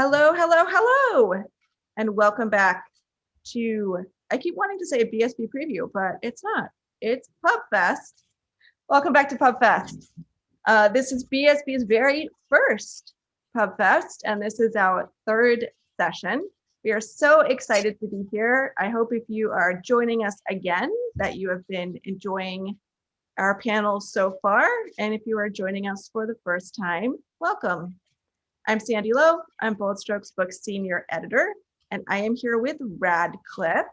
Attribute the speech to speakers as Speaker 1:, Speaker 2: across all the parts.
Speaker 1: Hello, hello, hello, and welcome back to, I keep wanting to say a BSB preview, but it's not. It's PubFest. Welcome back to PubFest. This is BSB's very first PubFest, and this is our third session. We are so excited to be here. I hope if you are joining us again, that you have been enjoying our panels so far. And if you are joining us for the first time, welcome. I'm Sandy Lowe. I'm Bold Strokes Books Senior Editor, and I am here with Radcliffe,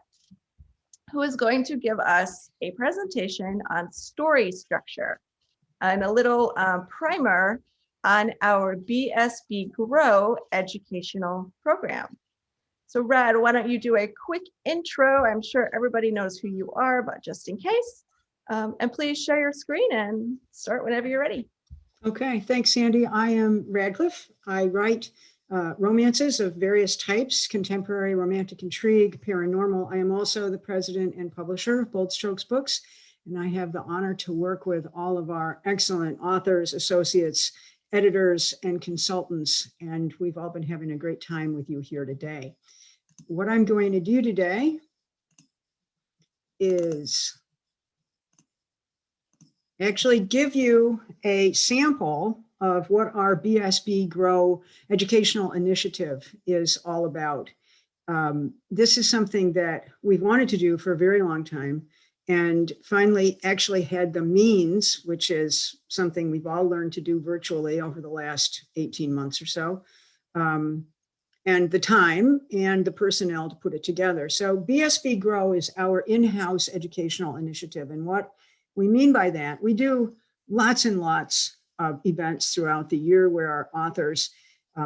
Speaker 1: who is going to give us a presentation on story structure and a little primer on our BSB Grow educational program. So Rad, why don't you do a quick intro? I'm sure everybody knows who you are, but just in case, and please share your screen and start whenever you're ready.
Speaker 2: Okay, thanks, Sandy. I am Radcliffe. I write romances of various types, contemporary, romantic intrigue, paranormal. I am also the president and publisher of Bold Strokes Books, and I have the honor to work with all of our excellent authors, associates, editors, and consultants, and we've all been having a great time with you here today. What I'm going to do today is actually give you a sample of what our BSB Grow educational initiative is all about. This is something that we've wanted to do for a very long time and finally actually had the means, which is something we've all learned to do virtually over the last 18 months or so, and the time and the personnel to put it together. So BSB Grow is our in-house educational initiative, and what we mean by that, we do lots and lots of events throughout the year where our authors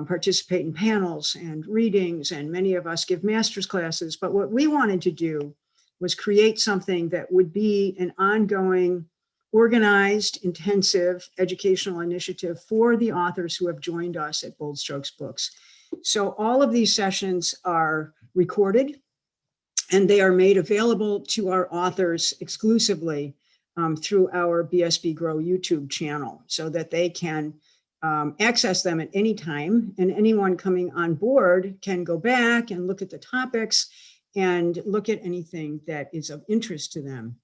Speaker 2: participate in panels and readings, and many of us give master's classes. But what we wanted to do was create something that would be an ongoing, organized, intensive educational initiative for the authors who have joined us at Bold Strokes Books. So all of these sessions are recorded, and they are made available to our authors exclusively through our BSB Grow YouTube channel so that they can access them at any time, and anyone coming on board can go back and look at the topics and look at anything that is of interest to them.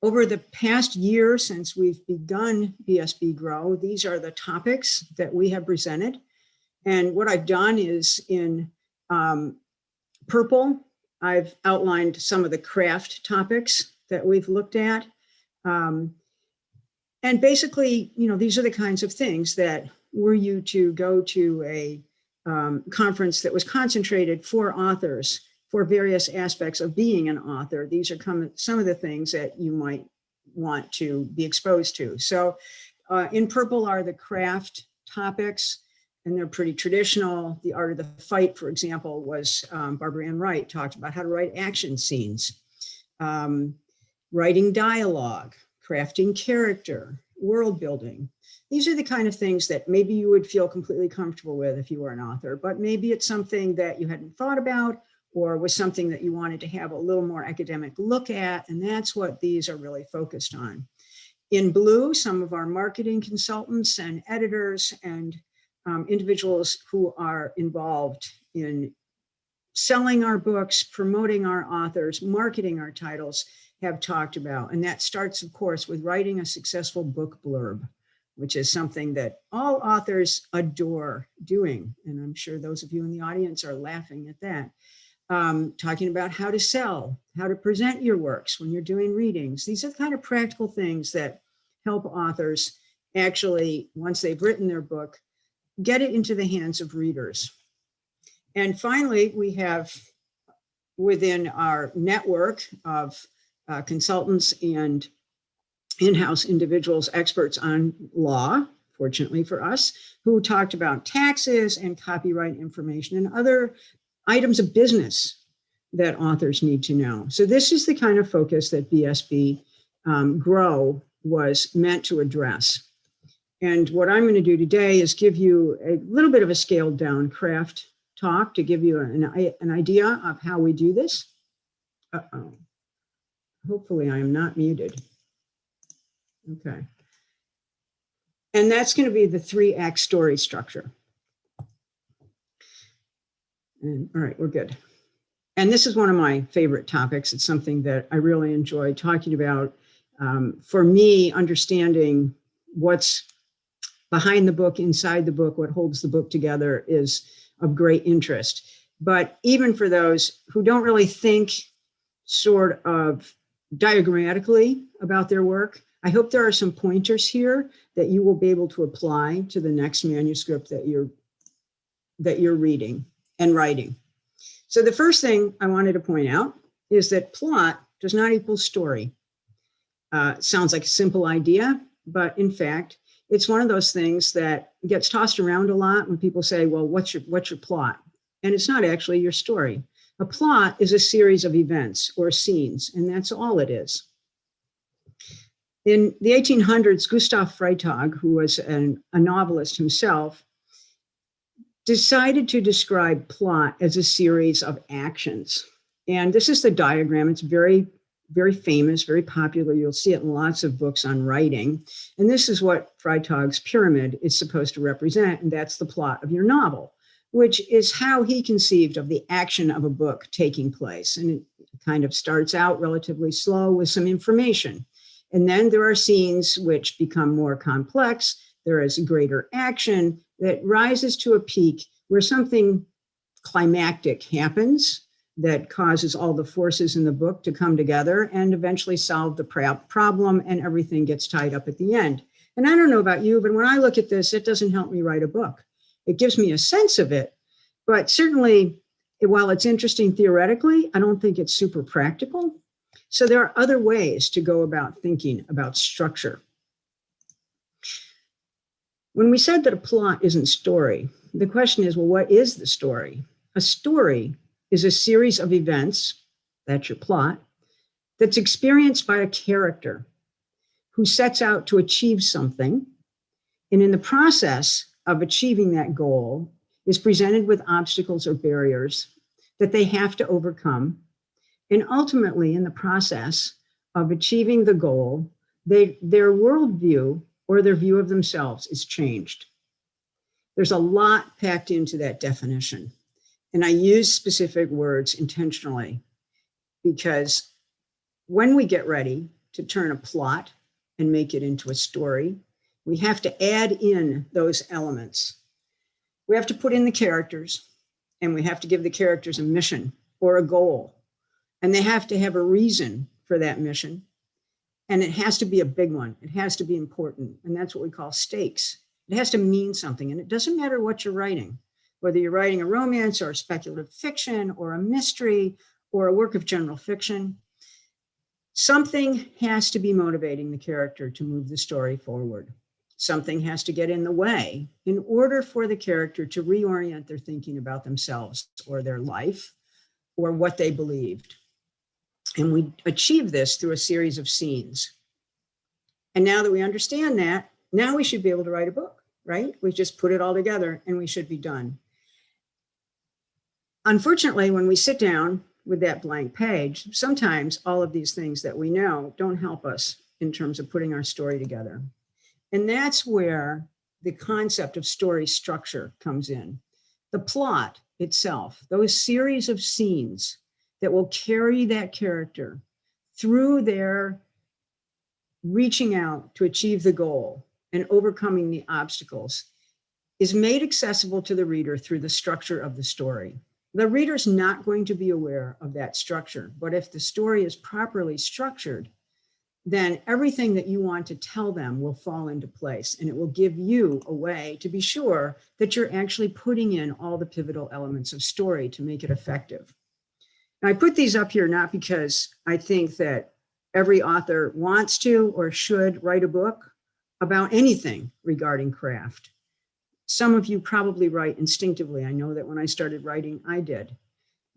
Speaker 2: Over the past year since we've begun BSB Grow, these are the topics that we have presented. And what I've done is in purple, I've outlined some of the craft topics that we've looked at. And basically, you know, these are the kinds of things that were you to go to a conference that was concentrated for authors for various aspects of being an author. These are some of the things that you might want to be exposed to. So in purple are the craft topics, and they're pretty traditional. The Art of the Fight, for example, was Barbara Ann Wright talked about how to write action scenes. Writing dialogue, crafting character, world building. These are the kind of things that maybe you would feel completely comfortable with if you were an author, but maybe it's something that you hadn't thought about or was something that you wanted to have a little more academic look at, and that's what these are really focused on. In blue, some of our marketing consultants and editors and individuals who are involved in selling our books, promoting our authors, marketing our titles, have talked about. And that starts, of course, with writing a successful book blurb, which is something that all authors adore doing. And I'm sure those of you in the audience are laughing at that. Talking about how to sell, how to present your works when you're doing readings. These are the kind of practical things that help authors actually, once they've written their book, get it into the hands of readers. And finally, we have within our network of consultants and in-house individuals, experts on law, fortunately for us, who talked about taxes and copyright information and other items of business that authors need to know. So this is the kind of focus that BSB Grow was meant to address. And what I'm going to do today is give you a little bit of a scaled down craft talk to give you an idea of how we do this. Uh-oh. Hopefully I am not muted. Okay. And that's going to be the 3-act story structure. And all right, we're good. And this is one of my favorite topics. It's something that I really enjoy talking about. For me, understanding what's behind the book, inside the book, what holds the book together is of great interest. But even for those who don't really think sort of diagrammatically about their work, I hope there are some pointers here that you will be able to apply to the next manuscript that you're reading and writing. So the first thing I wanted to point out is that plot does not equal story. Sounds like a simple idea, but in fact, it's one of those things that gets tossed around a lot when people say, well, what's your plot? And it's not actually your story. A plot is a series of events or scenes, and that's all it is. In the 1800s, Gustav Freytag, who was a novelist himself, decided to describe plot as a series of actions. And this is the diagram. It's very, very famous, very popular. You'll see it in lots of books on writing. And this is what Freytag's pyramid is supposed to represent, and that's the plot of your novel, which is how he conceived of the action of a book taking place. And it kind of starts out relatively slow with some information. And then there are scenes which become more complex. There is greater action that rises to a peak where something climactic happens that causes all the forces in the book to come together and eventually solve the problem, and everything gets tied up at the end. And I don't know about you, but when I look at this, it doesn't help me write a book. It gives me a sense of it, but certainly while it's interesting theoretically, I don't think it's super practical. So there are other ways to go about thinking about structure. When we said that a plot isn't story, the question is, well, what is the story? A story is a series of events, that's your plot, that's experienced by a character who sets out to achieve something. And in the process of achieving that goal is presented with obstacles or barriers that they have to overcome. And ultimately, in the process of achieving the goal, their worldview or their view of themselves is changed. There's a lot packed into that definition. And I use specific words intentionally because when we get ready to turn a plot and make it into a story, we have to add in those elements. We have to put in the characters, and we have to give the characters a mission or a goal. And they have to have a reason for that mission. And it has to be a big one. It has to be important. And that's what we call stakes. It has to mean something. And it doesn't matter what you're writing, whether you're writing a romance or a speculative fiction or a mystery or a work of general fiction. Something has to be motivating the character to move the story forward. Something has to get in the way in order for the character to reorient their thinking about themselves or their life or what they believed. And we achieve this through a series of scenes. And now that we understand that, now we should be able to write a book, right? We just put it all together and we should be done. Unfortunately, when we sit down with that blank page, sometimes all of these things that we know don't help us in terms of putting our story together. And that's where the concept of story structure comes in. The plot itself, those series of scenes that will carry that character through their reaching out to achieve the goal and overcoming the obstacles, is made accessible to the reader through the structure of the story. The reader's not going to be aware of that structure, but if the story is properly structured, then everything that you want to tell them will fall into place, and it will give you a way to be sure that you're actually putting in all the pivotal elements of story to make it effective. Now, I put these up here not because I think that every author wants to or should write a book about anything regarding craft. Some of you probably write instinctively. I know that when I started writing, I did.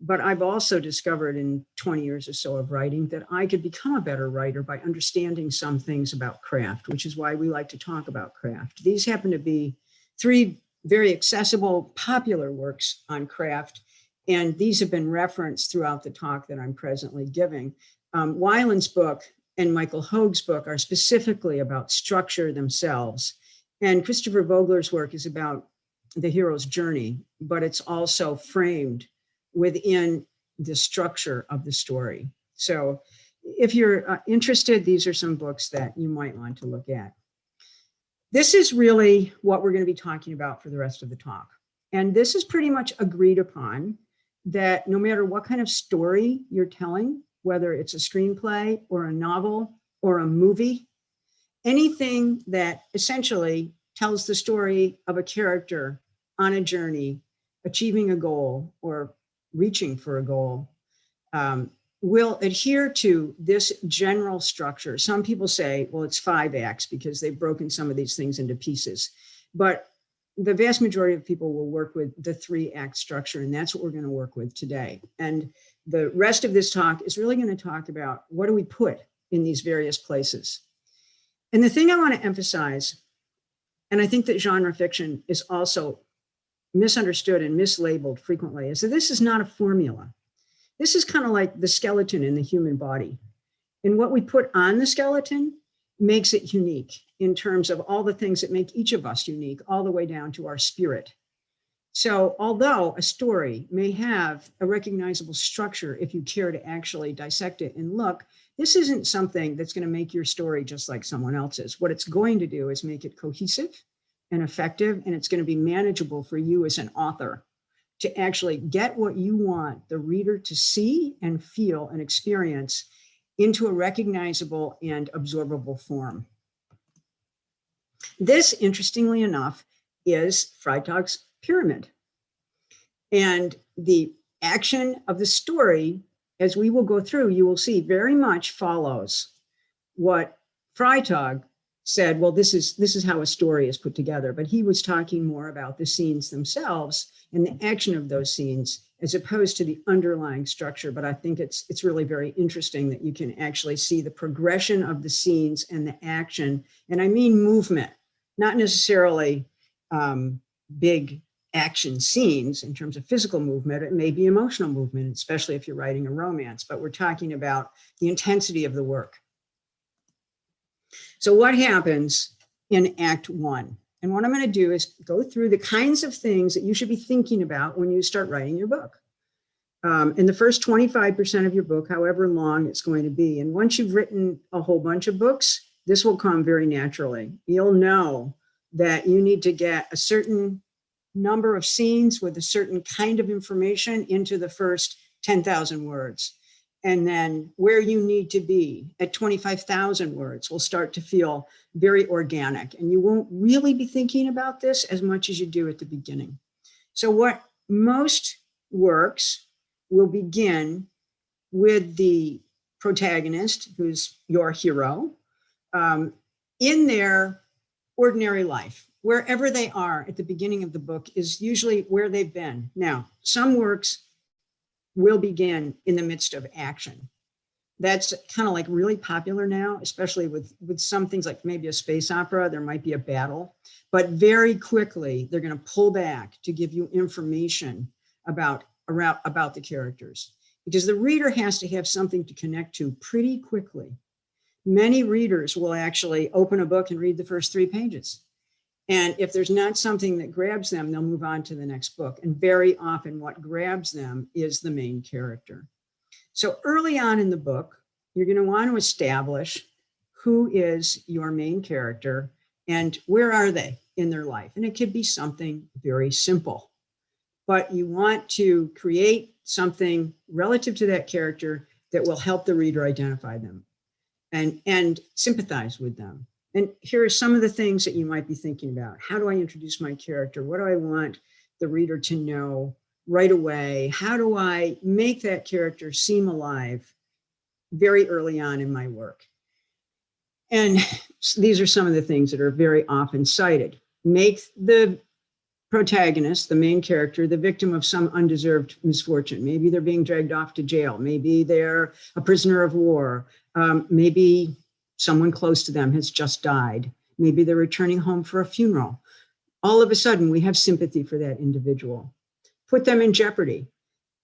Speaker 2: But I've also discovered in 20 years or so of writing that I could become a better writer by understanding some things about craft, which is why we like to talk about craft. These happen to be 3 very accessible, popular works on craft, and these have been referenced throughout the talk that I'm presently giving. Weiland's book and Michael Hoag's book are specifically about structure themselves. And Christopher Vogler's work is about the hero's journey, but it's also framed within the structure of the story. So if you're interested, these are some books that you might want to look at. This is really what we're going to be talking about for the rest of the talk. And this is pretty much agreed upon, that no matter what kind of story you're telling, whether it's a screenplay or a novel or a movie, anything that essentially tells the story of a character on a journey, achieving a goal or reaching for a goal, will adhere to this general structure. Some people say, well, it's 5 acts because they've broken some of these things into pieces. But the vast majority of people will work with the 3-act structure, and that's what we're going to work with today. And the rest of this talk is really going to talk about what do we put in these various places. And the thing I want to emphasize, and I think that genre fiction is also misunderstood and mislabeled frequently, is that this is not a formula. This is kind of like the skeleton in the human body. And what we put on the skeleton makes it unique in terms of all the things that make each of us unique, all the way down to our spirit. So although a story may have a recognizable structure, if you care to actually dissect it and look, this isn't something that's going to make your story just like someone else's. What it's going to do is make it cohesive and effective, and it's going to be manageable for you as an author to actually get what you want the reader to see and feel and experience into a recognizable and absorbable form. This, interestingly enough, is Freitag's pyramid. And the action of the story, as we will go through, you will see very much follows what Freitag said, well, this is how a story is put together. But he was talking more about the scenes themselves and the action of those scenes, as opposed to the underlying structure. But I think it's really very interesting that you can actually see the progression of the scenes and the action. And I mean movement, not necessarily big action scenes in terms of physical movement. It may be emotional movement, especially if you're writing a romance, but we're talking about the intensity of the work. So what happens in Act 1? And what I'm going to do is go through the kinds of things that you should be thinking about when you start writing your book. In the first 25% of your book, however long it's going to be. And once you've written a whole bunch of books, this will come very naturally. You'll know that you need to get a certain number of scenes with a certain kind of information into the first 10,000 words. And then where you need to be at 25,000 words will start to feel very organic. And you won't really be thinking about this as much as you do at the beginning. So what most works will begin with the protagonist, who's your hero, in their ordinary life. Wherever they are at the beginning of the book is usually where they've been. Now, some works will begin in the midst of action. That's kind of like really popular now, especially with some things like maybe a space opera, there might be a battle, but very quickly they're going to pull back to give you information about the characters, because the reader has to have something to connect to pretty quickly. Many readers will actually open a book and read the first 3 pages. And if there's not something that grabs them, they'll move on to the next book. And very often what grabs them is the main character. So early on in the book, you're going to want to establish who is your main character and where are they in their life. And it could be something very simple, but you want to create something relative to that character that will help the reader identify them and sympathize with them. And here are some of the things that you might be thinking about. How do I introduce my character? What do I want the reader to know right away? How do I make that character seem alive very early on in my work? And these are some of the things that are very often cited. Make the protagonist, the main character, the victim of some undeserved misfortune. Maybe they're being dragged off to jail. Maybe they're a prisoner of war. Maybe someone close to them has just died. Maybe they're returning home for a funeral. All of a sudden, we have sympathy for that individual. Put them in jeopardy.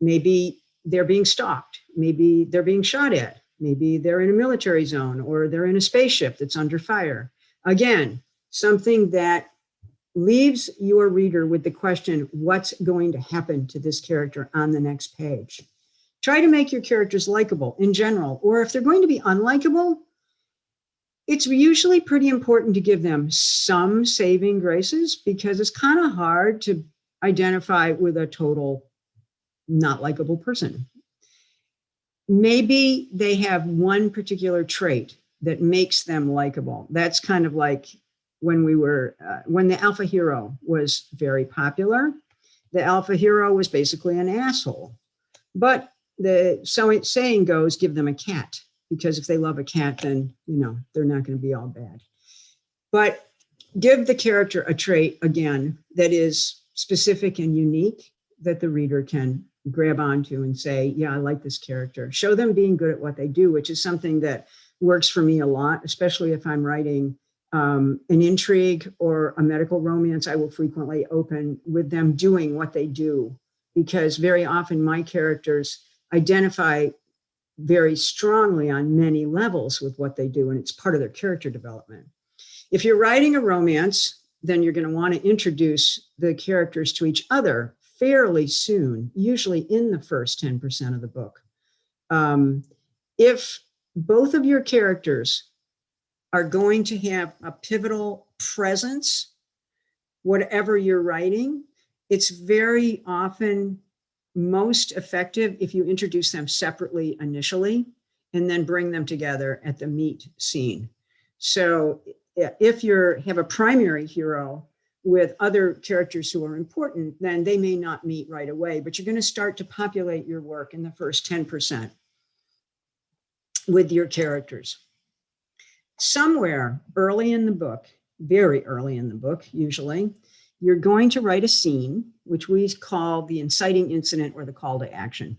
Speaker 2: Maybe they're being stalked. Maybe they're being shot at. Maybe they're in a military zone or they're in a spaceship that's under fire. Again, something that leaves your reader with the question, what's going to happen to this character on the next page? Try to make your characters likable in general, or if they're going to be unlikable, it's usually pretty important to give them some saving graces, because it's kind of hard to identify with a total not likable person. Maybe they have one particular trait that makes them likable. That's kind of like when the alpha hero was very popular. The alpha hero was basically an asshole. But the saying goes, give them a cat, because if they love a cat, then, they're not going to be all bad. But give the character a trait, again, that is specific and unique, that the reader can grab onto and say, yeah, I like this character. Show them being good at what they do, which is something that works for me a lot, especially if I'm writing an intrigue or a medical romance. I will frequently open with them doing what they do, because very often my characters identify very strongly on many levels with what they do, and it's part of their character development. If you're writing a romance, then you're going to want to introduce the characters to each other fairly soon, usually in the first 10% of the book. If both of your characters are going to have a pivotal presence, whatever you're writing, it's very often most effective if you introduce them separately initially and then bring them together at the meet scene. So if you have a primary hero with other characters who are important, then they may not meet right away, but you're going to start to populate your work in the first 10% with your characters. Somewhere early in the book, very early in the book, usually, you're going to write a scene, which we call the inciting incident or the call to action.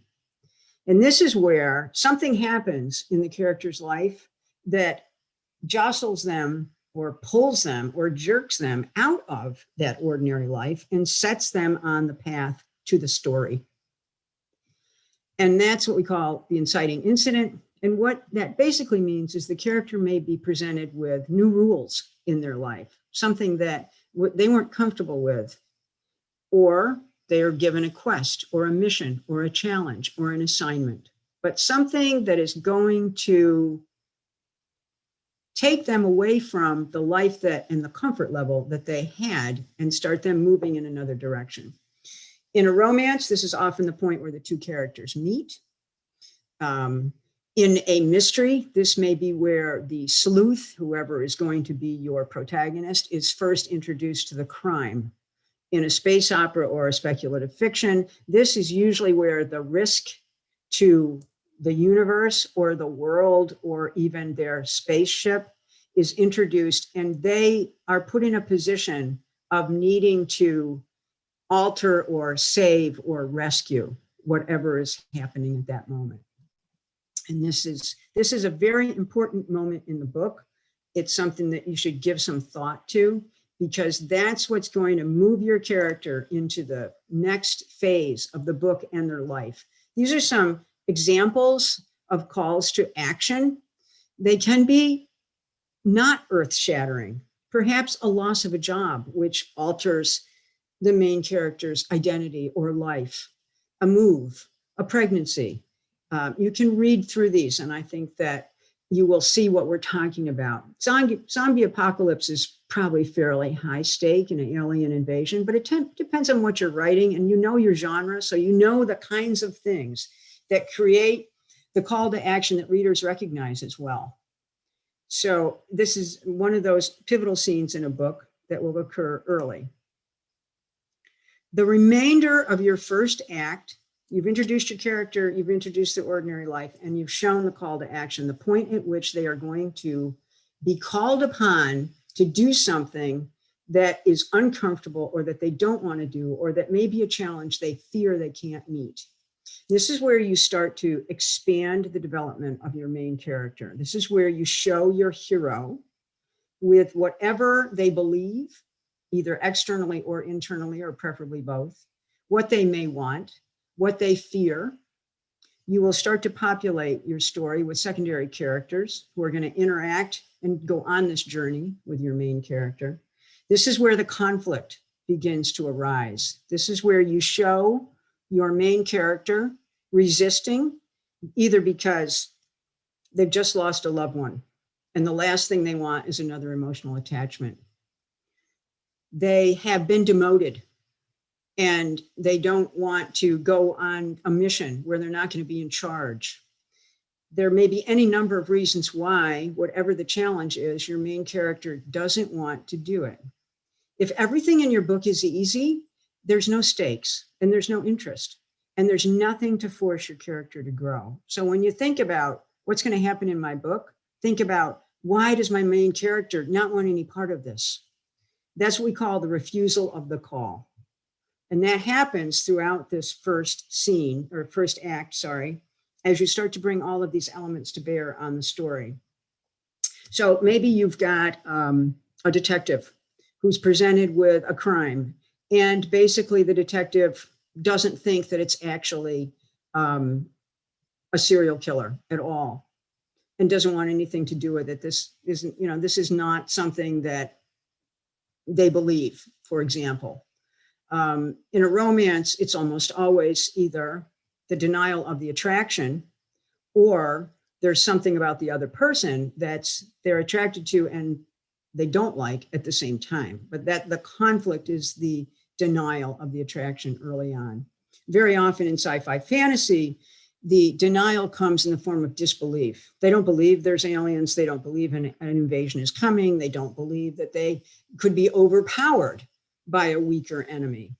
Speaker 2: And this is where something happens in the character's life that jostles them or pulls them or jerks them out of that ordinary life and sets them on the path to the story. And that's what we call the inciting incident. And what that basically means is the character may be presented with new rules in their life, something that they weren't comfortable with, or they are given a quest or a mission or a challenge or an assignment, but something that is going to take them away from the life and the comfort level that they had and start them moving in another direction. In a romance, this is often the point where the two characters meet. In a mystery, this may be where the sleuth, whoever is going to be your protagonist, is first introduced to the crime. In a space opera or a speculative fiction, this is usually where the risk to the universe or the world or even their spaceship is introduced, and they are put in a position of needing to alter or save or rescue whatever is happening at that moment. And this is a very important moment in the book. It's something that you should give some thought to, because that's what's going to move your character into the next phase of the book and their life. These are some examples of calls to action. They can be not earth-shattering, perhaps a loss of a job, which alters the main character's identity or life, a move, a pregnancy. You can read through these, and I think that you will see what we're talking about. Zombie apocalypse is probably fairly high stake in an alien invasion, but it depends on what you're writing, and you know your genre, so you know the kinds of things that create the call to action that readers recognize as well. So this is one of those pivotal scenes in a book that will occur early. The remainder of your first act, you've introduced your character, you've introduced the ordinary life, and you've shown the call to action, the point at which they are going to be called upon to do something that is uncomfortable or that they don't want to do, or that may be a challenge they fear they can't meet. This is where you start to expand the development of your main character. This is where you show your hero with whatever they believe, either externally or internally, or preferably both, what they may want, what they fear. You will start to populate your story with secondary characters who are going to interact and go on this journey with your main character. This is where the conflict begins to arise. This is where you show your main character resisting, either because they've just lost a loved one, and the last thing they want is another emotional attachment. They have been demoted, and they don't want to go on a mission where they're not going to be in charge. There may be any number of reasons why, whatever the challenge is, your main character doesn't want to do it. If everything in your book is easy, there's no stakes and there's no interest, and there's nothing to force your character to grow. So when you think about what's going to happen in my book, think about, why does my main character not want any part of this? That's what we call the refusal of the call. And that happens throughout this first scene, or first act, sorry, as you start to bring all of these elements to bear on the story. So maybe you've got a detective who's presented with a crime, and basically the detective doesn't think that it's actually a serial killer at all, and doesn't want anything to do with it. This isn't, this is not something that they believe, for example. In a romance, it's almost always either the denial of the attraction, or there's something about the other person they're attracted to and they don't like at the same time. But that the conflict is the denial of the attraction early on. Very often in sci-fi fantasy, the denial comes in the form of disbelief. They don't believe there's aliens. They don't believe an invasion is coming. They don't believe that they could be overpowered by a weaker enemy.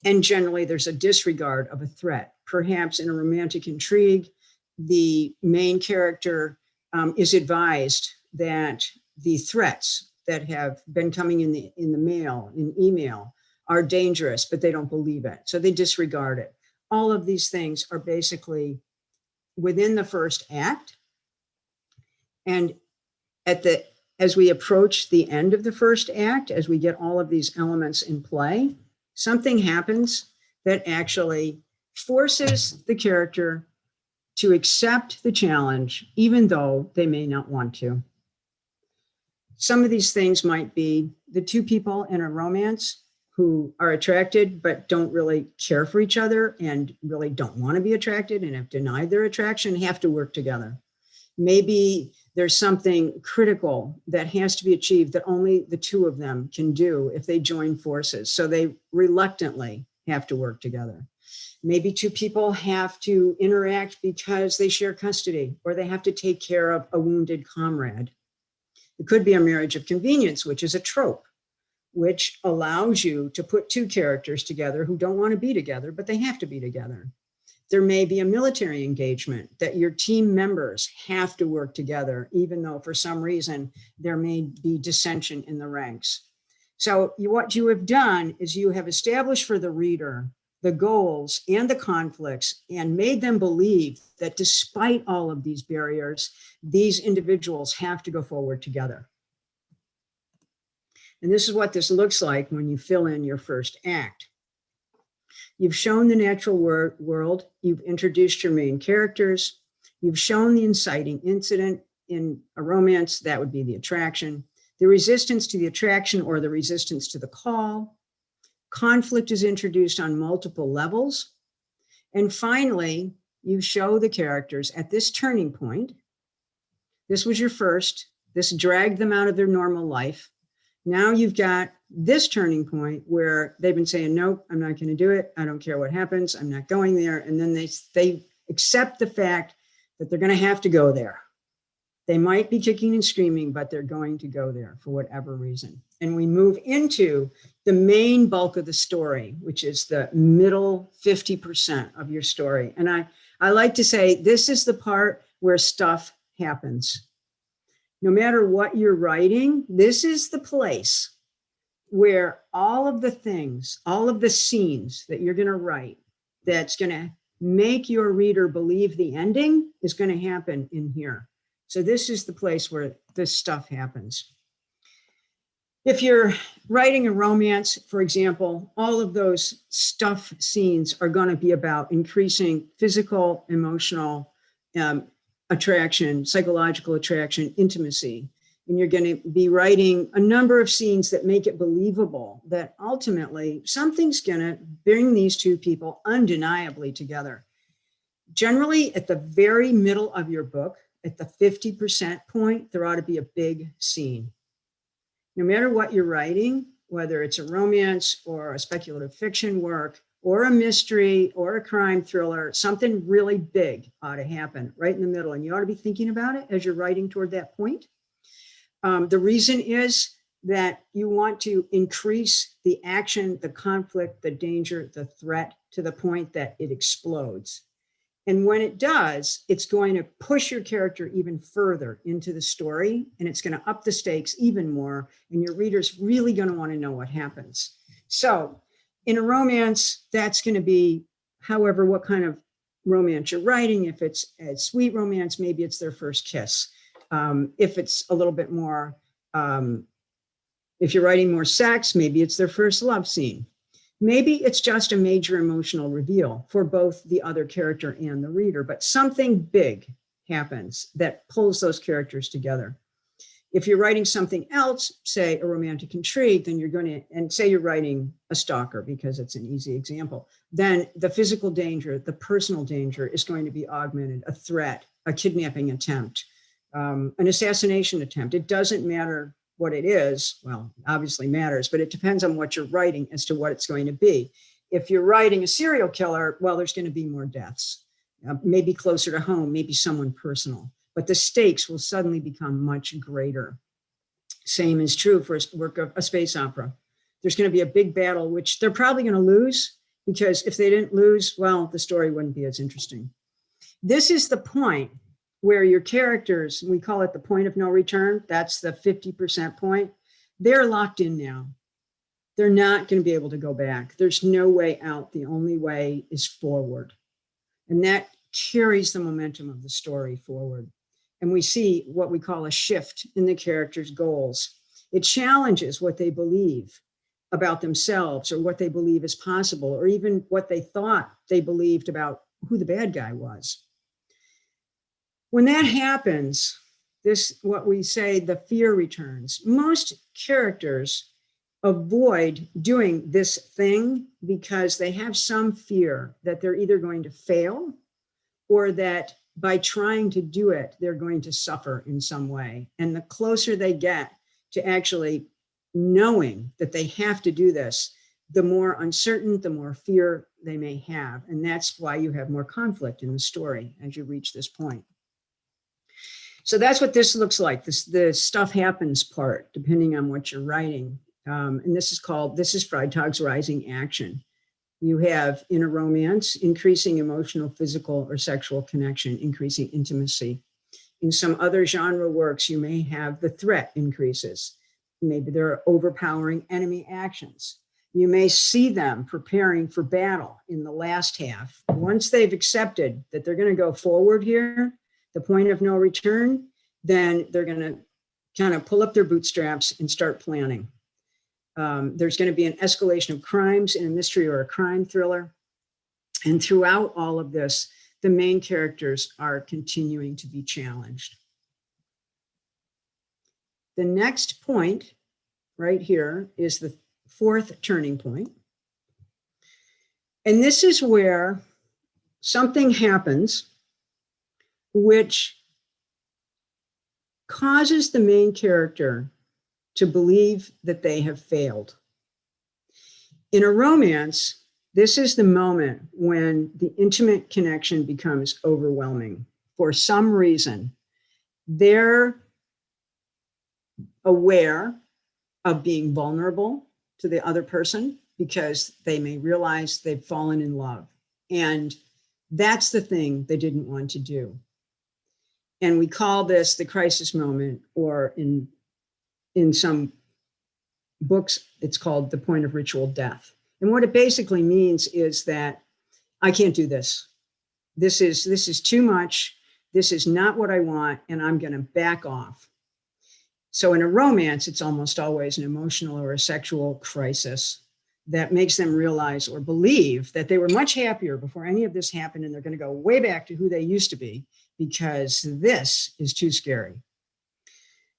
Speaker 2: And generally there's a disregard of a threat. Perhaps in a romantic intrigue, the main character is advised that the threats that have been coming in the mail, in email, are dangerous, but they don't believe it. So they disregard it. All of these things are basically within the first act. And as we approach the end of the first act, as we get all of these elements in play, something happens that actually forces the character to accept the challenge, even though they may not want to. Some of these things might be the two people in a romance who are attracted but don't really care for each other and really don't want to be attracted and have denied their attraction, have to work together. Maybe there's something critical that has to be achieved that only the two of them can do if they join forces. So they reluctantly have to work together. Maybe two people have to interact because they share custody, or they have to take care of a wounded comrade. It could be a marriage of convenience, which is a trope, which allows you to put two characters together who don't want to be together, but they have to be together. There may be a military engagement that your team members have to work together, even though for some reason there may be dissension in the ranks. So what you have done is you have established for the reader the goals and the conflicts, and made them believe that despite all of these barriers, these individuals have to go forward together. And this is what this looks like when you fill in your first act. You've shown the natural world, you've introduced your main characters, you've shown the inciting incident. In a romance, that would be the attraction, the resistance to the attraction or the resistance to the call. Conflict is introduced on multiple levels. And finally, you show the characters at this turning point. This was your first, this dragged them out of their normal life. Now you've got this turning point where they've been saying, nope, I'm not going to do it. I don't care what happens. I'm not going there. And then they accept the fact that they're going to have to go there. They might be kicking and screaming, but they're going to go there for whatever reason. And we move into the main bulk of the story, which is the middle 50% of your story. And I like to say, this is the part where stuff happens. No matter what you're writing, this is the place where all of the things, all of the scenes that you're going to write, that's going to make your reader believe the ending is going to happen in here. So this is the place where this stuff happens. If you're writing a romance, for example, all of those stuff scenes are going to be about increasing physical, emotional attraction, psychological attraction, intimacy. And you're going to be writing a number of scenes that make it believable that ultimately something's going to bring these two people undeniably together. Generally, at the very middle of your book, at the 50% point, there ought to be a big scene. No matter what you're writing, whether it's a romance or a speculative fiction work or a mystery or a crime thriller, something really big ought to happen right in the middle. And you ought to be thinking about it as you're writing toward that point. The reason is that you want to increase the action, the conflict, the danger, the threat to the point that it explodes. And when it does, it's going to push your character even further into the story, and it's going to up the stakes even more, and your reader's really going to want to know what happens. So in a romance, that's going to be, however, what kind of romance you're writing. If it's a sweet romance, maybe it's their first kiss. If it's a little bit more, if you're writing more sex, maybe it's their first love scene. Maybe it's just a major emotional reveal for both the other character and the reader, but something big happens that pulls those characters together. If you're writing something else, say a romantic intrigue, then you're going to, and say you're writing a stalker because it's an easy example, then the physical danger, the personal danger is going to be augmented, a threat, a kidnapping attempt, an assassination attempt. It doesn't matter what it is. Well, obviously matters, but it depends on what you're writing as to what it's going to be. If you're writing a serial killer, well, there's going to be more deaths, maybe closer to home, maybe someone personal, but the stakes will suddenly become much greater. Same is true for a work of a space opera. There's going to be a big battle, which they're probably going to lose, because if they didn't lose, well, the story wouldn't be as interesting. This is the point where your characters, we call it the point of no return, that's the 50% point, they're locked in now. They're not going to be able to go back. There's no way out. The only way is forward. And that carries the momentum of the story forward. And we see what we call a shift in the characters' goals. It challenges what they believe about themselves, or what they believe is possible, or even what they thought they believed about who the bad guy was. When that happens, this, what we say, the fear returns. Most characters avoid doing this thing because they have some fear that they're either going to fail, or that by trying to do it, they're going to suffer in some way. And the closer they get to actually knowing that they have to do this, the more uncertain, the more fear they may have. And that's why you have more conflict in the story as you reach this point. So that's what this looks like, the stuff happens part, depending on what you're writing. And this is Freitag's rising action. You have, in a romance, increasing emotional, physical, or sexual connection, increasing intimacy. In some other genre works, you may have the threat increases. Maybe there are overpowering enemy actions. You may see them preparing for battle in the last half. Once they've accepted that they're going to go forward here, the point of no return, then they're going to kind of pull up their bootstraps and start planning. There's going to be an escalation of crimes in a mystery or a crime thriller. And throughout all of this, the main characters are continuing to be challenged. The next point right here is the fourth turning point. And this is where something happens which causes the main character to believe that they have failed. In a romance, this is the moment when the intimate connection becomes overwhelming. For some reason, they're aware of being vulnerable to the other person because they may realize they've fallen in love. And that's the thing they didn't want to do. And we call this the crisis moment, or in some books, it's called the point of ritual death. And what it basically means is that I can't do this. This is too much. This is not what I want, and I'm going to back off. So in a romance, it's almost always an emotional or a sexual crisis that makes them realize or believe that they were much happier before any of this happened, and they're going to go way back to who they used to be because this is too scary.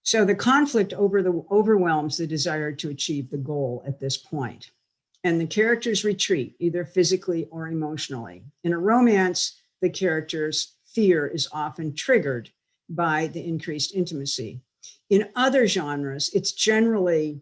Speaker 2: So the conflict overwhelms the desire to achieve the goal at this point. And the characters retreat, either physically or emotionally. In a romance, the character's fear is often triggered by the increased intimacy. In other genres, it's generally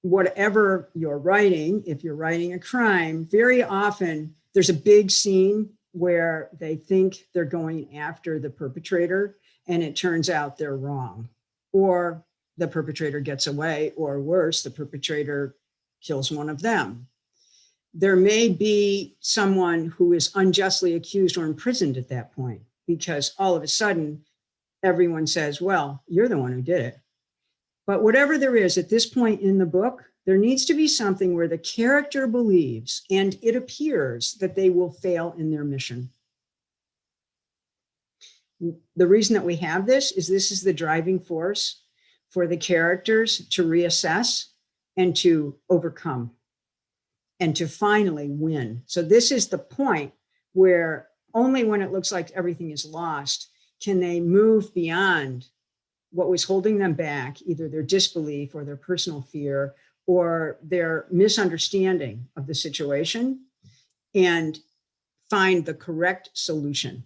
Speaker 2: whatever you're writing. If you're writing a crime, very often there's a big scene where they think they're going after the perpetrator, and it turns out they're wrong. Or the perpetrator gets away, or worse, the perpetrator kills one of them. There may be someone who is unjustly accused or imprisoned at that point, because all of a sudden, everyone says, well, you're the one who did it. But whatever there is at this point in the book, there needs to be something where the character believes, and it appears that they will fail in their mission. The reason that we have this is the driving force for the characters to reassess and to overcome and to finally win. So this is the point where only when it looks like everything is lost can they move beyond what was holding them back, either their disbelief or their personal fear or their misunderstanding of the situation, and find the correct solution.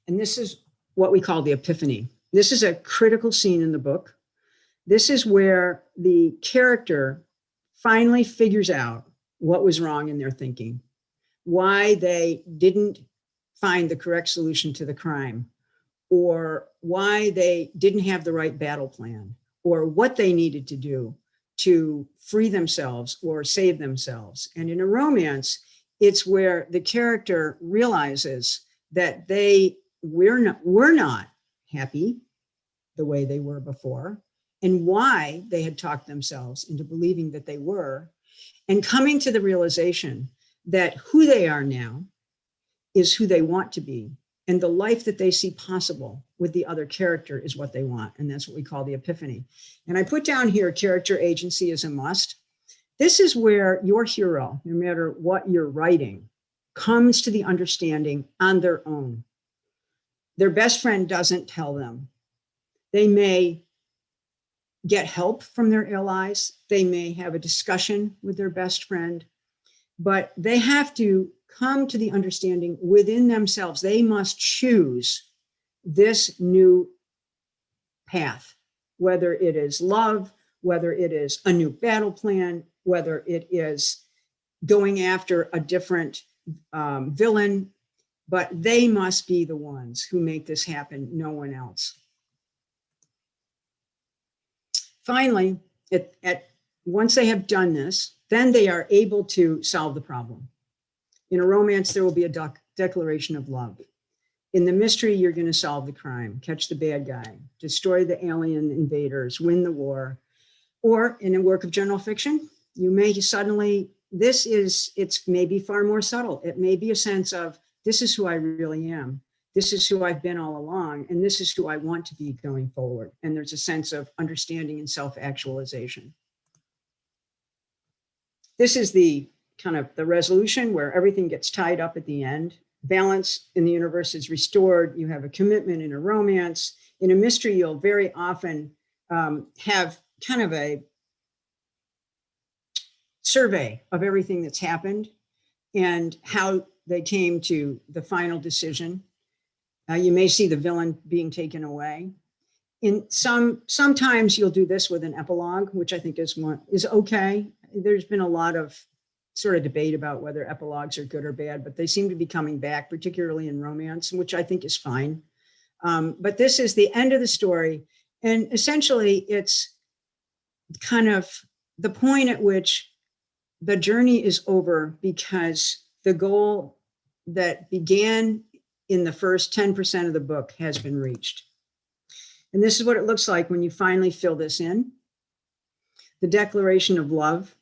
Speaker 2: And this is what we call the epiphany. This is a critical scene in the book. This is where the character finally figures out what was wrong in their thinking, why they didn't find the correct solution to the crime, or why they didn't have the right battle plan, or what they needed to do to free themselves or save themselves. And in a romance, it's where the character realizes that were not happy the way they were before, and why they had talked themselves into believing that they were, and coming to the realization that who they are now is who they want to be, and the life that they see possible with the other character is what they want. And that's what we call the epiphany. And I put down here, character agency is a must. This is where your hero, no matter what you're writing, comes to the understanding on their own. Their best friend doesn't tell them. They may get help from their allies. They may have a discussion with their best friend, but they have to come to the understanding within themselves. They must choose this new path, whether it is love, whether it is a new battle plan, whether it is going after a different villain, but they must be the ones who make this happen, no one else. Finally, once they have done this, then they are able to solve the problem. In a romance, there will be a declaration of love. In the mystery, you're going to solve the crime, catch the bad guy, destroy the alien invaders, win the war. Or in a work of general fiction, you may suddenly, it's maybe far more subtle. It may be a sense of, this is who I really am. This is who I've been all along, and this is who I want to be going forward. And there's a sense of understanding and self-actualization. This is the kind of the resolution where everything gets tied up at the end. Balance in the universe is restored. You have a commitment in a romance. In a mystery, you'll very often have kind of a survey of everything that's happened and how they came to the final decision. You may see the villain being taken away. Sometimes you'll do this with an epilogue, which I think is okay. There's been a lot of sort of debate about whether epilogues are good or bad, but they seem to be coming back, particularly in romance, which I think is fine. But this is the end of the story. And essentially, it's kind of the point at which the journey is over, because the goal that began in the first 10% of the book has been reached. And this is what it looks like when you finally fill this in. The declaration of love,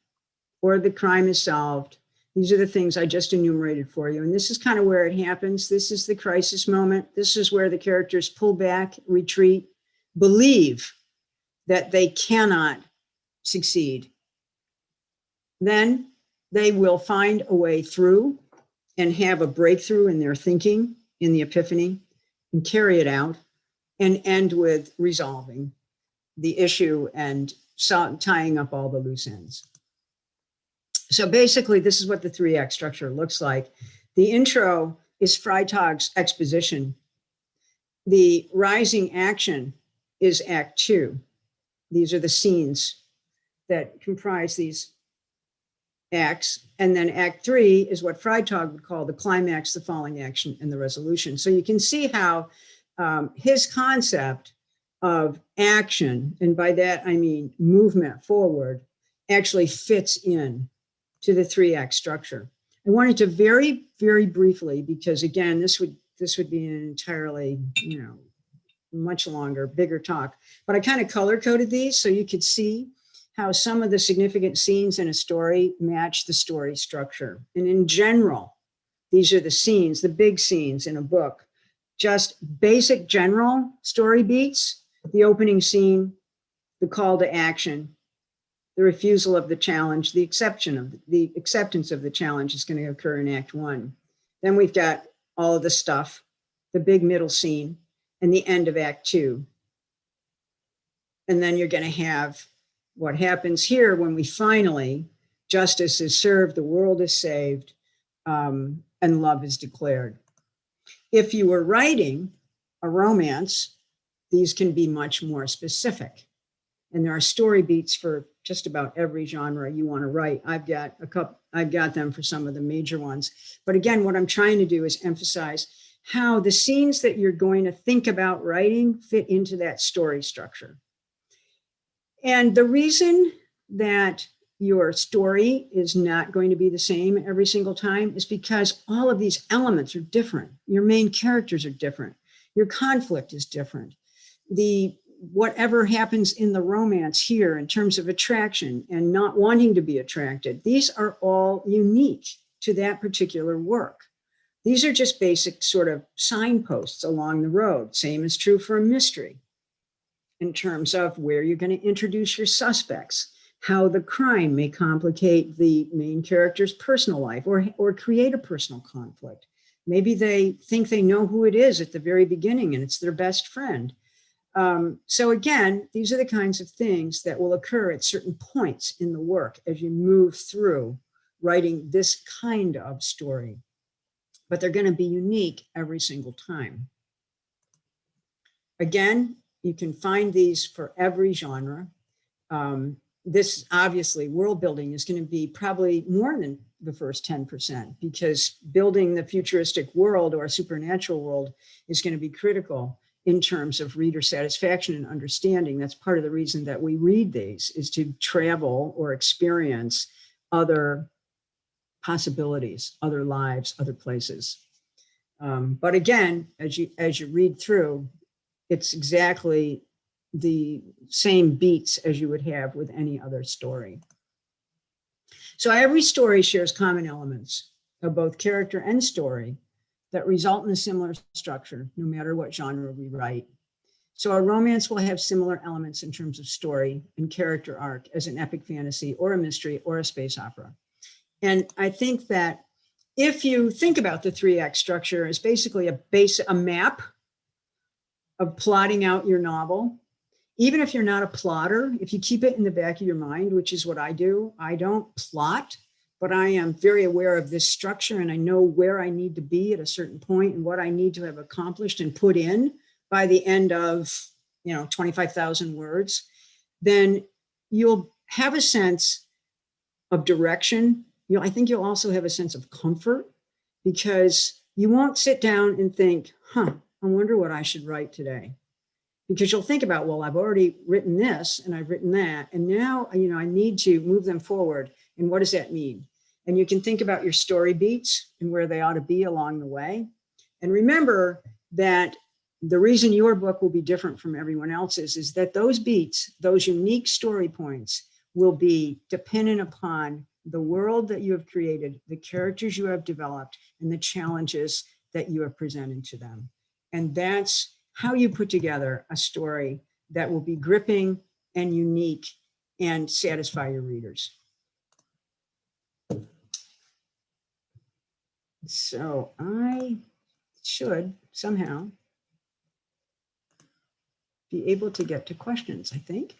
Speaker 2: or the crime is solved. These are the things I just enumerated for you. And this is kind of where it happens. This is the crisis moment. This is where the characters pull back, retreat, believe that they cannot succeed. Then they will find a way through and have a breakthrough in their thinking, in the epiphany, and carry it out. and end with resolving the issue and tying up all the loose ends. So basically, this is what the 3-act structure looks like. The intro is Freitag's exposition. The rising action is Act 2. These are the scenes that comprise these acts. And then Act 3 is what Freitag would call the climax, the falling action, and the resolution. So you can see how his concept of action, and by that I mean movement forward, actually fits in to the 3-act structure. I wanted to very, very briefly, because again, this would be an entirely, much longer, bigger talk, but I kind of color coded these so you could see how some of the significant scenes in a story match the story structure. And in general, these are the scenes, the big scenes in a book, just basic general story beats, the opening scene, the call to action, the refusal of the challenge, the acceptance of the challenge is going to occur in Act 1. Then we've got all of the stuff, the big middle scene, and the end of Act 2. And then you're going to have what happens here when we finally, justice is served, the world is saved, and love is declared. If you were writing a romance, these can be much more specific. And there are story beats for just about every genre you want to write. I've got them for some of the major ones. But again, what I'm trying to do is emphasize how the scenes that you're going to think about writing fit into that story structure. And the reason that your story is not going to be the same every single time is because all of these elements are different. Your main characters are different. Your conflict is different. Whatever happens in the romance here in terms of attraction and not wanting to be attracted, these are all unique to that particular work. These are just basic sort of signposts along the road. Same is true for a mystery in terms of where you're going to introduce your suspects, how the crime may complicate the main character's personal life or create a personal conflict. Maybe they think they know who it is at the very beginning and it's their best friend. So again, these are the kinds of things that will occur at certain points in the work as you move through writing this kind of story. But they're going to be unique every single time. Again, you can find these for every genre. This obviously, world building is going to be probably more than the first 10%, because building the futuristic world or supernatural world is going to be critical in terms of reader satisfaction and understanding. That's part of the reason that we read these, is to travel or experience other possibilities, other lives, other places. But again, as you read through, it's exactly the same beats as you would have with any other story. So every story shares common elements of both character and story that result in a similar structure, no matter what genre we write. So a romance will have similar elements in terms of story and character arc as an epic fantasy or a mystery or a space opera. And I think that if you think about the 3-act structure as basically a map of plotting out your novel, even if you're not a plotter, if you keep it in the back of your mind, which is what I do, I don't plot, but I am very aware of this structure and I know where I need to be at a certain point and what I need to have accomplished and put in by the end of 25,000 words, then you'll have a sense of direction. I think you'll also have a sense of comfort, because you won't sit down and think, I wonder what I should write today. Because you'll think about, well, I've already written this and I've written that, and now, I need to move them forward. And what does that mean? And you can think about your story beats and where they ought to be along the way. And remember that the reason your book will be different from everyone else's is that those beats, those unique story points, will be dependent upon the world that you have created, the characters you have developed, and the challenges that you have presented to them. And that's how you put together a story that will be gripping and unique and satisfy your readers. So I should somehow be able to get to questions, I think.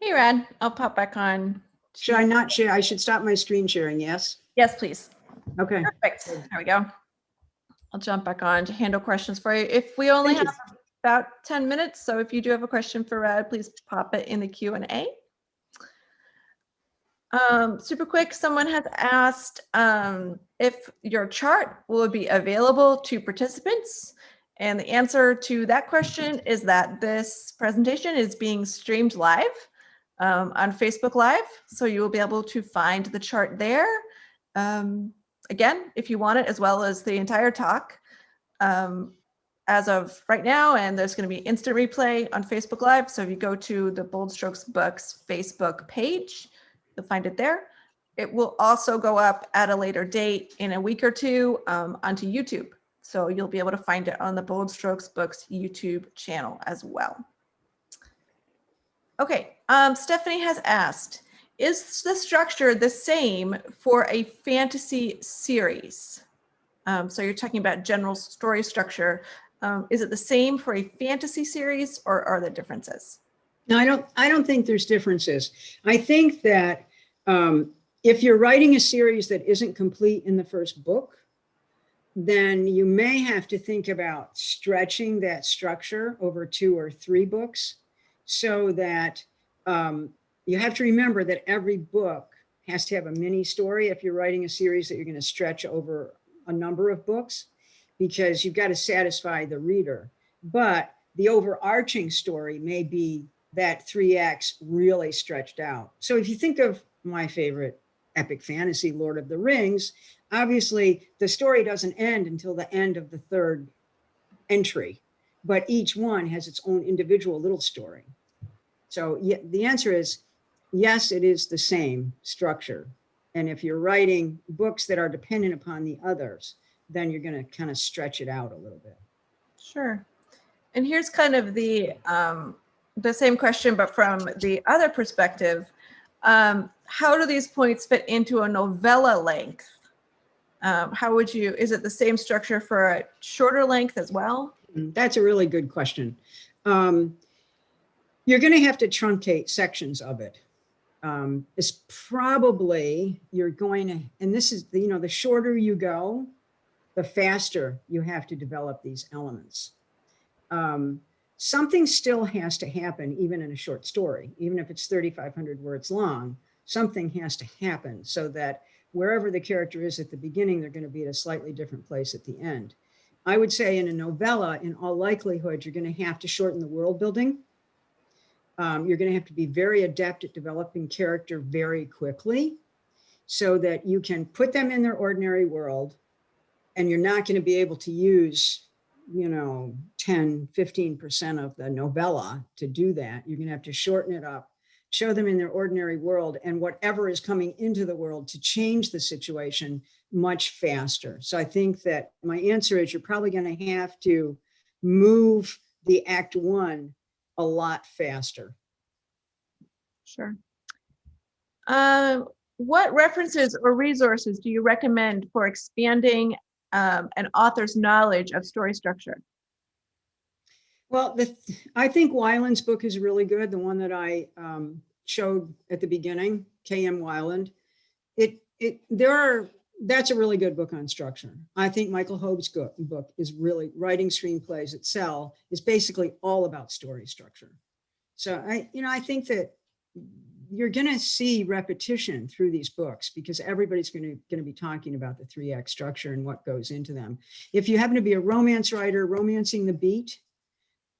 Speaker 1: Hey, Rad, I'll pop back on.
Speaker 2: Should I not share? I should stop my screen sharing, yes?
Speaker 1: Yes, please.
Speaker 2: Okay.
Speaker 1: Perfect. There we go. I'll jump back on to handle questions for you. If we only
Speaker 2: Thank
Speaker 1: have about 10 minutes, so if you do have a question for Rad, please pop it in the Q&A. Super quick, someone has asked if your chart will be available to participants. And the answer to that question is that this presentation is being streamed live on Facebook Live. So you will be able to find the chart there. Again, if you want it, as well as the entire talk as of right now, and there's going to be instant replay on Facebook Live. So if you go to the Bold Strokes Books Facebook page, you'll find it there. It will also go up at a later date in a week or two onto YouTube. So you'll be able to find it on the Bold Strokes Books YouTube channel as well. Okay, Stephanie has asked, is the structure the same for a fantasy series? So you're talking about general story structure. Is it the same for a fantasy series, or are there differences?
Speaker 2: No, I don't think there's differences. I think that if you're writing a series that isn't complete in the first book, then you may have to think about stretching that structure over 2 or 3 books, so that you have to remember that every book has to have a mini story if you're writing a series that you're going to stretch over a number of books, because you've got to satisfy the reader. But the overarching story may be that 3 acts really stretched out. So if you think of my favorite epic fantasy, Lord of the Rings, obviously the story doesn't end until the end of the 3rd entry, but each one has its own individual little story. So yeah, the answer is yes, it is the same structure. And if you're writing books that are dependent upon the others, then you're going to kind of stretch it out a little bit.
Speaker 1: Sure. And here's kind of the same question, but from the other perspective. How do these points fit into a novella length? How would you, is it the same structure for a shorter length as well?
Speaker 2: That's a really good question. You're going to have to truncate sections of it. It's probably, you're going to, and this is, the shorter you go, the faster you have to develop these elements. Something still has to happen, even in a short story, even if it's 3,500 words long, something has to happen so that wherever the character is at the beginning, they're going to be at a slightly different place at the end. I would say in a novella, in all likelihood, you're going to have to shorten the world building. You're going to have to be very adept at developing character very quickly so that you can put them in their ordinary world, and you're not going to be able to use 10, 15% of the novella to do that. You're going to have to shorten it up, show them in their ordinary world, and whatever is coming into the world to change the situation much faster. So I think that my answer is you're probably going to have to move the Act 1 a lot faster.
Speaker 1: Sure. What references or resources do you recommend for expanding an author's knowledge of story structure?
Speaker 2: Well, I think Weiland's book is really good. The one that I showed at the beginning, K.M. Weiland. That's a really good book on structure. I think Michael Hobe's book is really, Writing Screenplays at Cell, is basically all about story structure. So I think that you're going to see repetition through these books because everybody's going to be talking about the 3-act structure and what goes into them. If you happen to be a romance writer, Romancing the Beat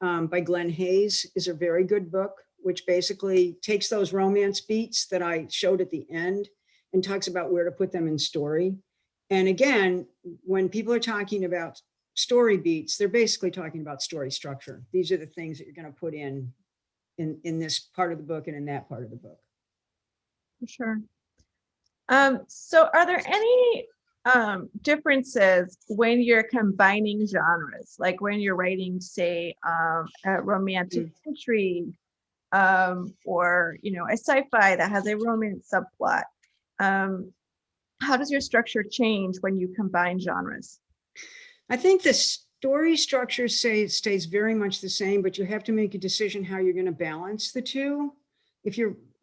Speaker 2: by Glenn Hayes is a very good book, which basically takes those romance beats that I showed at the end and talks about where to put them in story. And again, when people are talking about story beats, they're basically talking about story structure. These are the things that you're going to put in this part of the book and in that part of the book.
Speaker 1: For sure. So are there any differences when you're combining genres, like when you're writing, say, a romantic intrigue or, a sci-fi that has a romance subplot? How does your structure change when you combine genres?
Speaker 2: I think the story structure stays very much the same, but you have to make a decision how you're going to balance the two.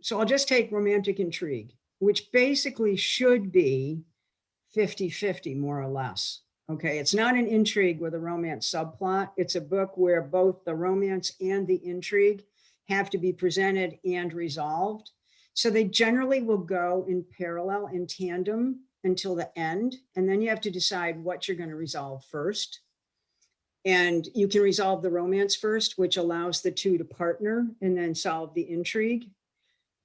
Speaker 2: So I'll just take romantic intrigue, which basically should be 50-50 more or less. Okay, it's not an intrigue with a romance subplot. It's a book where both the romance and the intrigue have to be presented and resolved. So they generally will go in parallel, in tandem until the end. And then you have to decide what you're going to resolve first. And you can resolve the romance first, which allows the two to partner and then solve the intrigue.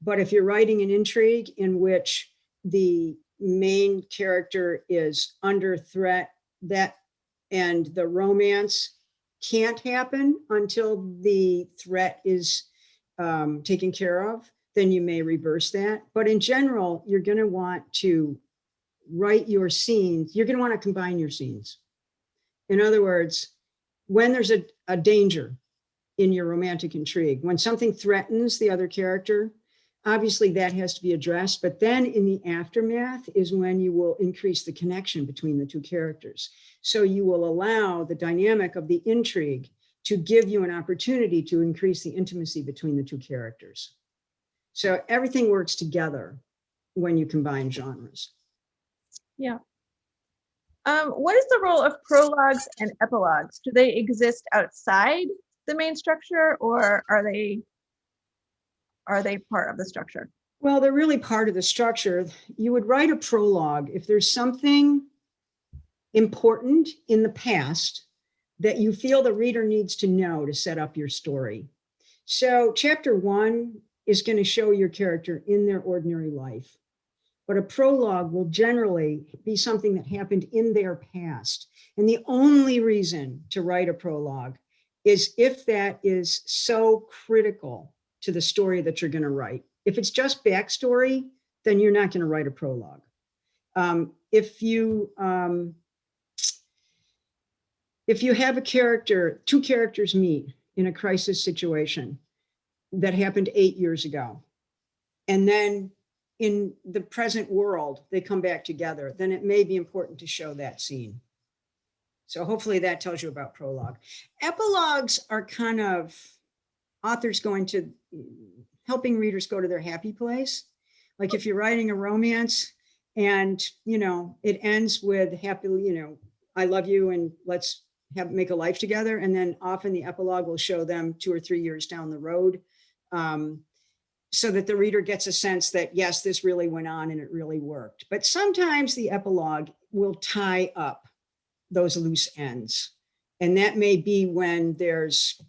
Speaker 2: But if you're writing an intrigue in which the main character is under threat, and the romance can't happen until the threat is taken care of, then you may reverse that. But in general, you're going to want to write your scenes. You're going to want to combine your scenes. In other words, when there's a danger in your romantic intrigue, when something threatens the other character, obviously that has to be addressed. But then in the aftermath is when you will increase the connection between the two characters. So you will allow the dynamic of the intrigue to give you an opportunity to increase the intimacy between the two characters. So everything works together when you combine genres.
Speaker 1: Yeah. What is the role of prologues and epilogues? Do they exist outside the main structure, or are they part of the structure?
Speaker 2: Well, they're really part of the structure. You would write a prologue if there's something important in the past that you feel the reader needs to know to set up your story. So chapter 1 is going to show your character in their ordinary life. But a prologue will generally be something that happened in their past. And the only reason to write a prologue is if that is so critical to the story that you're going to write. If it's just backstory, then you're not going to write a prologue. If you have a character, two characters meet in a crisis situation that happened 8 years ago, and then in the present world, they come back together, then it may be important to show that scene. So hopefully that tells you about prologue. Epilogues are kind of authors helping readers go to their happy place. Like if you're writing a romance and, it ends with happily, I love you and let's make a life together. And then often the epilogue will show them 2 or 3 years down the road. So that the reader gets a sense that, yes, this really went on and it really worked. But sometimes the epilogue will tie up those loose ends. And that may be when there's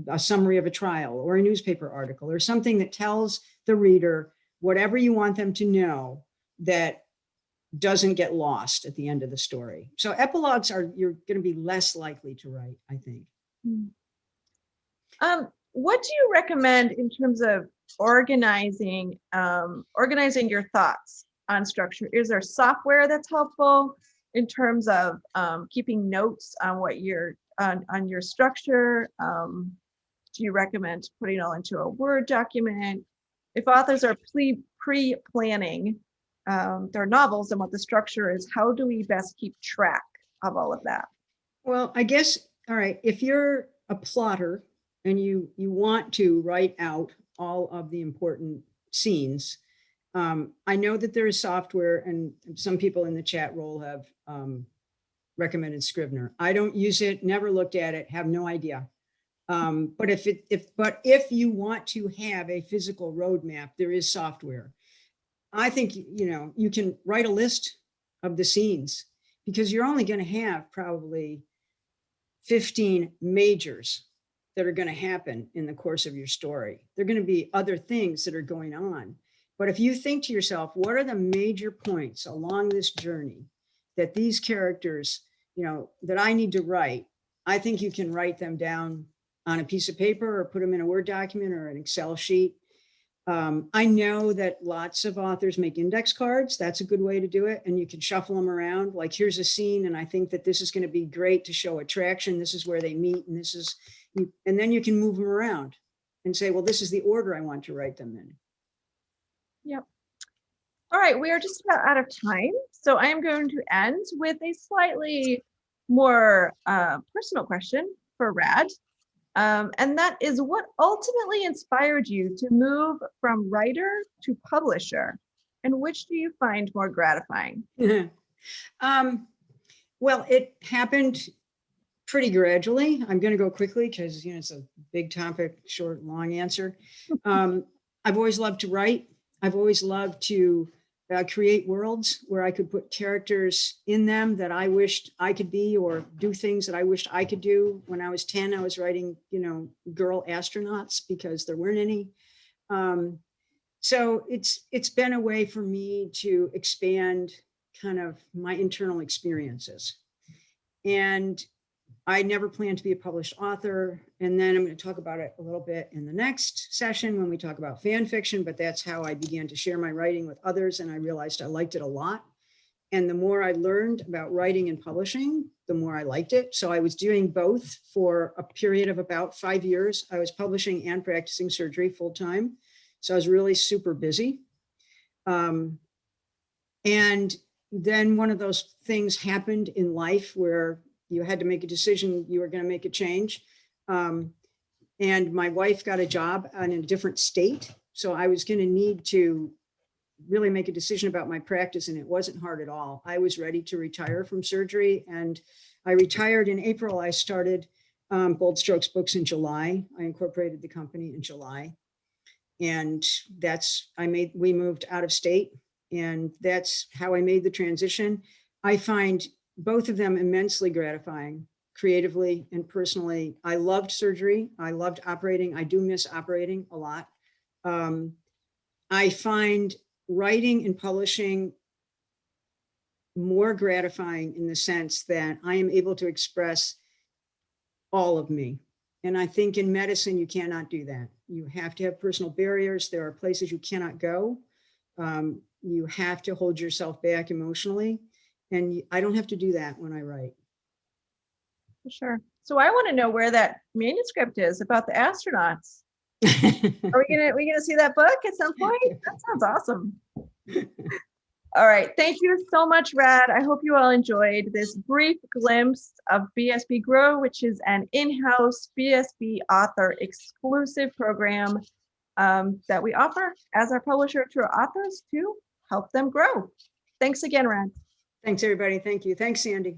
Speaker 2: a summary of a trial or a newspaper article or something that tells the reader whatever you want them to know that doesn't get lost at the end of the story. So epilogues you're going to be less likely to write, I think.
Speaker 1: What do you recommend in terms of organizing your thoughts on structure? Is there software that's helpful in terms of keeping notes on what on your structure? Do you recommend putting it all into a Word document? If authors are pre-planning their novels and what the structure is, how do we best keep track of all of that? Well,
Speaker 2: I guess, all right, if you're a plotter and you want to write out all of the important scenes, I know that there is software, and some people in the chat roll have recommended Scrivener. I don't use it, never looked at it, have no idea. But if you want to have a physical roadmap, there is software. I think, you can write a list of the scenes because you're only going to have probably 15 majors that are going to happen in the course of your story. There are going to be other things that are going on. But if you think to yourself, what are the major points along this journey that these characters, that I need to write, I think you can write them down on a piece of paper or put them in a Word document or an Excel sheet. I know that lots of authors make index cards. That's a good way to do it. And you can shuffle them around. Like, here's a scene, and I think that this is going to be great to show attraction. This is where they meet, and and then you can move them around and say, well, this is the order I want to write them in.
Speaker 1: Yep. All right, we are just about out of time. So I am going to end with a slightly more personal question for Rad. And that is, what ultimately inspired you to move from writer to publisher? And which do you find more gratifying?
Speaker 2: Well, it happened pretty gradually. I'm going to go quickly because it's a big topic, short, long answer. I've always loved to write. I've always loved to create worlds where I could put characters in them that I wished I could be, or do things that I wished I could do. When I was 10, I was writing, girl astronauts because there weren't any. So it's been a way for me to expand kind of my internal experiences. And I never planned to be a published author. And then I'm going to talk about it a little bit in the next session when we talk about fan fiction, but that's how I began to share my writing with others. And I realized I liked it a lot. And the more I learned about writing and publishing, the more I liked it. So I was doing both for a period of about 5 years. I was publishing and practicing surgery full time. So I was really super busy. And then one of those things happened in life where you had to make a decision, you were going to make a change. And my wife got a job in a different state. So I was going to need to really make a decision about my practice, and it wasn't hard at all. I was ready to retire from surgery, and I retired in April. I started Bold Strokes Books in July. I incorporated the company in July. And we moved out of state, and that's how I made the transition. I find both of them immensely gratifying, creatively and personally. I loved surgery. I loved operating. I do miss operating a lot. I find writing and publishing more gratifying in the sense that I am able to express all of me. And I think in medicine, you cannot do that. You have to have personal barriers. There are places you cannot go. You have to hold yourself back emotionally. And I don't have to do that when I write.
Speaker 1: For sure. So I want to know where that manuscript is about the astronauts. Are we gonna see that book at some point? That sounds awesome. All right. Thank you so much, Rad. I hope you all enjoyed this brief glimpse of BSB Grow, which is an in-house BSB author exclusive program that we offer as our publisher to our authors to help them grow. Thanks again, Rad.
Speaker 2: Thanks, everybody. Thank you. Thanks, Sandy.